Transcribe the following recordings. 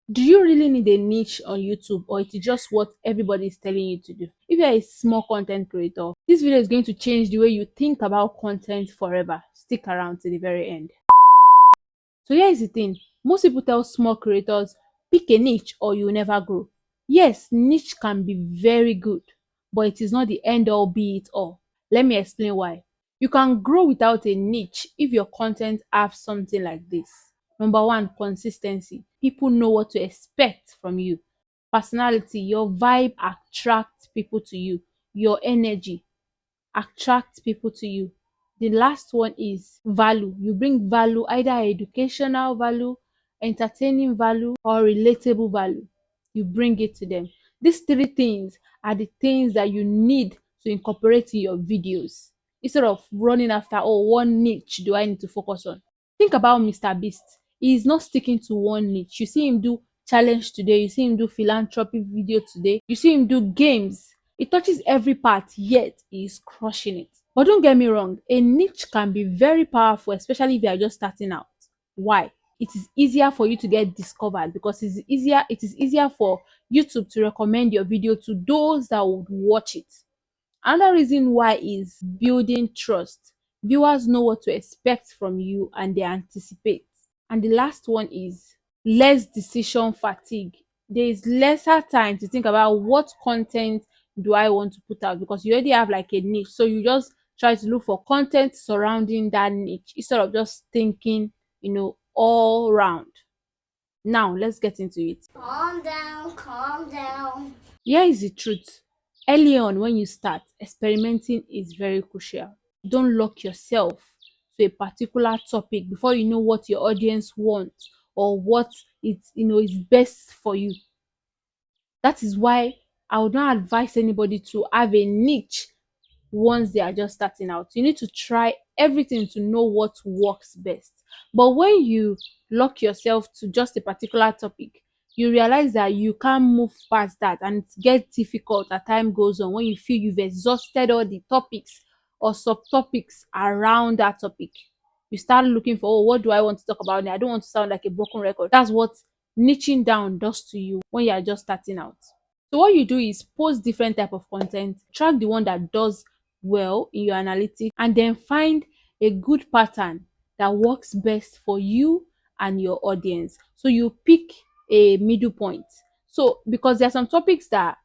Do you really need a niche on YouTube, or it is just what everybody is telling you to do? If you're a small content creator, this video is going to change the way you think about content forever. Stick around to the very end. So here is the thing. Most people tell small creators, pick a niche or you'll never grow. Yes, niche can be very good, but it is not the end all be it all. Let me explain why. You can grow without a niche if your content have something like this. Number one, consistency. People know what to expect from you. Personality, your vibe attracts people to you. Your energy attract people to you. The last one is value. You bring value, either educational value, entertaining value, or relatable value. You bring it to them. These three things are the things that you need to incorporate in your videos instead of running after, oh, one niche do I need to focus on. Think about Mr. Beast. He is not sticking to one niche. You see him do challenge today, you see him do philanthropy video today, you see him do games. It touches every part, yet he is crushing it. But don't get me wrong, a niche can be very powerful, especially if you are just starting out. Why? It is easier for you to get discovered because it is easier for YouTube to recommend your video to those that would watch it. Another reason why is building trust. Viewers know what to expect from you and they anticipate. And the last one is less decision fatigue. There is lesser time to think about what content do I want to put out, because you already have like a niche. So you just try to look for content surrounding that niche instead of just thinking, all round. Now let's get into it. Calm down, calm down. Here is the truth. Early on, when you start, experimenting is very crucial. Don't lock yourself to a particular topic before you know what your audience wants or what is best for you. That is why I would not advise anybody to have a niche once they are just starting out. You need to try everything to know what works best. But when you lock yourself to just a particular topic, you realize that you can't move past that, and it gets difficult as time goes on when you feel you've exhausted all the topics or subtopics around that topic. You start looking for, oh, what do I want to talk about now? I don't want to sound like a broken record. That's what niching down does to you when you are just starting out. So what you do is post different type of content, track the one that does well in your analytics, and then find a good pattern that works best for you and your audience. So you pick a middle point. So because there are some topics that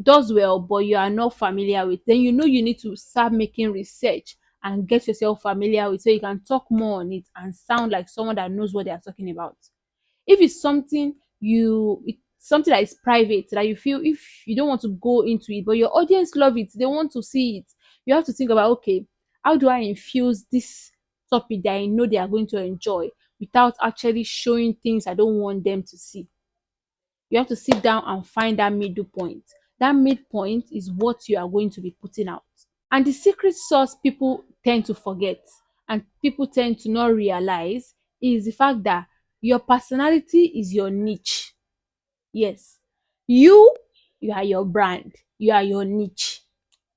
does well but you are not familiar with, then you need to start making research and get yourself familiar with, so you can talk more on it and sound like someone that knows what they are talking about. If it's something that is private, that you feel if you don't want to go into it but your audience love it, they want to see it, you have to think about, okay, how do I infuse this topic that I know they are going to enjoy without actually showing things I don't want them to see. You have to sit down and find that middle point. That midpoint is what you are going to be putting out. And the secret sauce people tend to forget and people tend to not realize is the fact that your personality is your niche. Yes. You, you are your brand. You are your niche.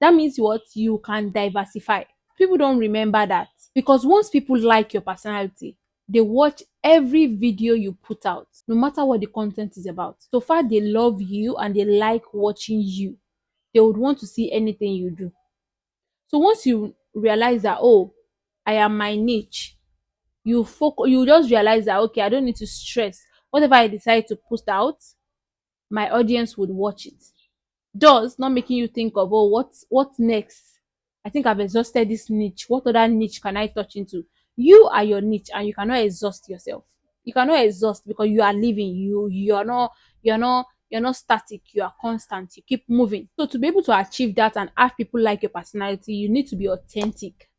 That means what? You can diversify. People don't remember that because once people like your personality, they watch every video you put out, no matter what the content is about. So far, they love you and they like watching you. They would want to see anything you do. So once you realize that, oh, I am my niche, you just realize that, okay, I don't need to stress. Whatever I decide to put out, my audience would watch it. Thus, not making you think of, oh, what's next? I think I've exhausted this niche. What other niche can I touch into? You are your niche and you cannot exhaust yourself. You cannot exhaust because you are living. You're not static, you are constant, you keep moving. So to be able to achieve that and have people like your personality, you need to be authentic,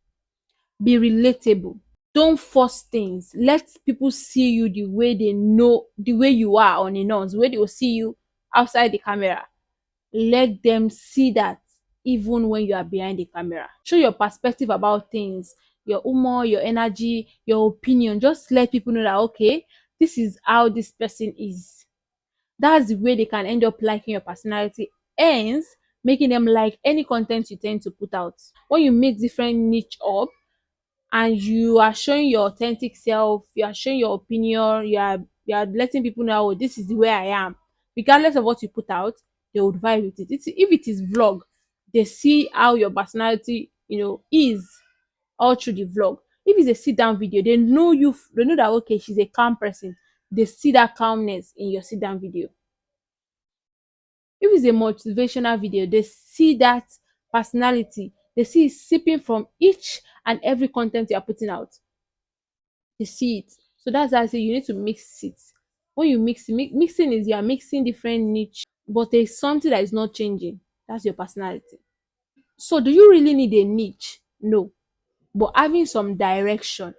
be relatable. Don't force things. Let people see you the way they know, the way you are on a nose, the way they will see you outside the camera. Let them see that even when you are behind the camera. Show your perspective about things, your humor, your energy, your opinion. Just let people know that, okay, this is how this person is. That's the way they can end up liking your personality, hence making them like any content you tend to put out. When you mix different niche up and you are showing your authentic self, you are showing your opinion, you are You are letting people know, oh, this is where I am. Regardless of what you put out, they would vibe with it. If it is vlog, they see how your personality, is all through the vlog. If it's a sit down video, they know you. They know that okay, she's a calm person. They see that calmness in your sit down video. If it's a motivational video, they see that personality. They see it sipping from each and every content you are putting out. They see it. So that's why I say you need to mix it. When you mixing is you are mixing different niche, but there's something that is not changing. That's your personality. So do you really need a niche? No. But having some direction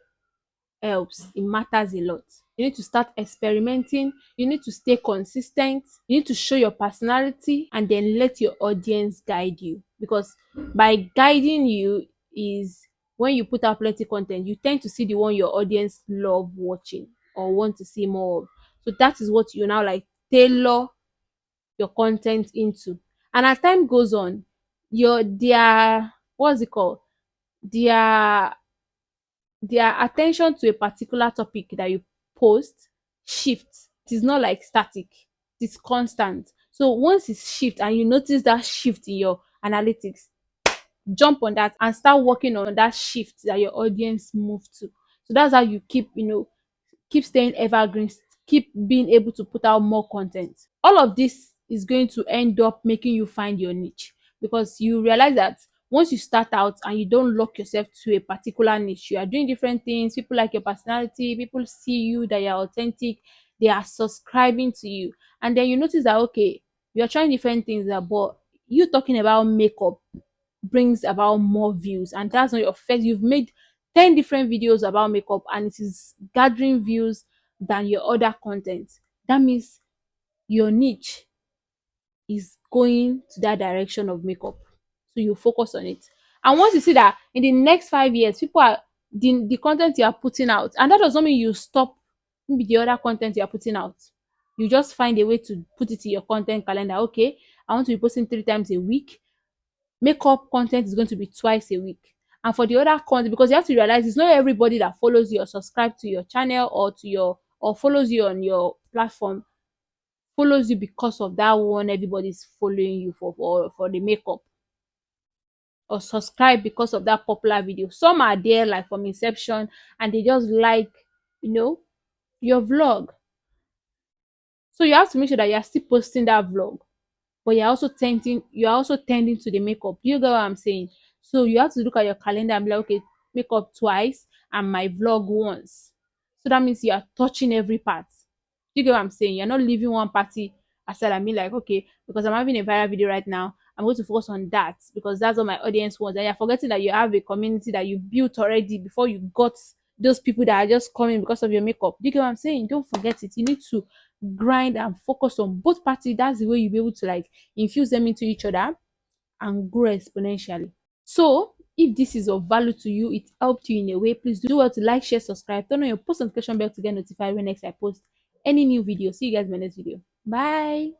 helps. It matters a lot. You need to start experimenting. You need to stay consistent. You need to show your personality and then let your audience guide you. Because by guiding you is when you put out plenty content, you tend to see the one your audience love watching or want to see more of. So that is what you now like tailor your content into. And as time goes on, their what's it called? Their their attention to a particular topic that you post shifts. It is not like static, it's constant. So once it shifts and you notice that shift in your analytics, jump on that and start working on that shift that your audience move to. So that's how you keep staying evergreen, keep being able to put out more content. All of this is going to end up making you find your niche, because you realize that once you start out and you don't lock yourself to a particular niche, you are doing different things. People like your personality, people see you that you're authentic, they are subscribing to you. And then you notice that okay, you're trying different things, but you talking about makeup brings about more views, and that's not your first. You've made 10 different videos about makeup and it is gathering views than your other content. That means your niche is going to that direction of makeup, so you focus on it. And once you see that in the next 5 years people are the content you are putting out, and that does not mean you stop maybe the other content you are putting out. You just find a way to put it in your content calendar. Okay, I want to be posting 3 times a week. Makeup content is going to be twice a week. And for the other content, because you have to realize it's not everybody that follows you or subscribe to your channel or follows you on your platform follows you because of that one everybody's following you for the makeup, or subscribe because of that popular video. Some are there like from inception and they just like, you know, your vlog. So you have to make sure that you're still posting that vlog, but you're also tending to the makeup. Do you get what I'm saying? So you have to look at your calendar and be like, okay, makeup twice and my vlog once. So that means you are touching every part. Do you get what I'm saying? You're not leaving one party aside. I mean, like, okay, because I'm having a viral video right now, I'm going to focus on that because that's what my audience wants. And you're forgetting that you have a community that you built already before you got those people that are just coming because of your makeup. Do you get what I'm saying? Don't forget it. You need to grind and focus on both parties. That's the way you'll be able to like infuse them into each other and grow exponentially. So if this is of value to you, it helped you in a way, please do well to like, share, subscribe, turn on your post notification bell to get notified when next I post any new video. See you guys in my next video. Bye.